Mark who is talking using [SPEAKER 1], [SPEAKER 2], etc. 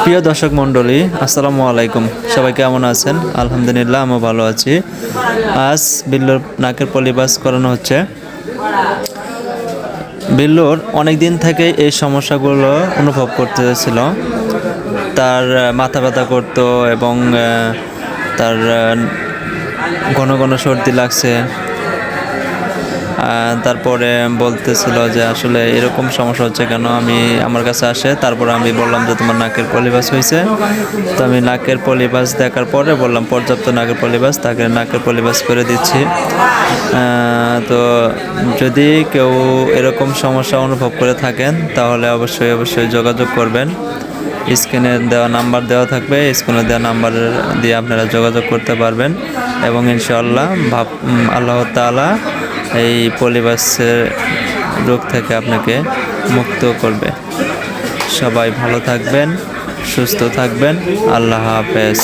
[SPEAKER 1] প্রিয় দর্শক মণ্ডলী, আসসালামু আলাইকুম। সবাই কেমন আছেন? আলহামদুলিল্লাহ, আমি ভালো আছি। আজ বিল্লুর নাকের পলিবাস করানো হচ্ছে। বিল্লুর অনেক দিন থেকে এই সমস্যাগুলো অনুভব করতেছিল। তার মাথা ব্যথা করতো এবং তার ঘন ঘন সর্দি লাগছে। তারপরে বলতেছিল যে আসলে এরকম সমস্যা হচ্ছে কেন। আমার কাছে আসে, তারপরে আমি বললাম যে তোমার নাকের পলিবাস হয়েছে। তো আমি নাকের পলিবাস দেখার পরে বললাম পর্যাপ্ত নাকের পলিবাস, তাকে নাকের পলিবাস করে দিচ্ছি। তো যদি কেউ এরকম সমস্যা অনুভব করে থাকেন তাহলে অবশ্যই যোগাযোগ করবেন। স্ক্রিনে দেওয়া নাম্বার দেওয়া থাকবে, স্ক্রিনে দেওয়া নাম্বার দিয়ে আপনারা যোগাযোগ করতে পারবেন এবং ইনশাআল্লাহ আল্লাহ তাআলা এই পলিবাসের রোগ থেকে আপনাকে মুক্ত করবে। সবাই ভালো থাকবেন, সুস্থ থাকবেন। আল্লাহ হাফেজ।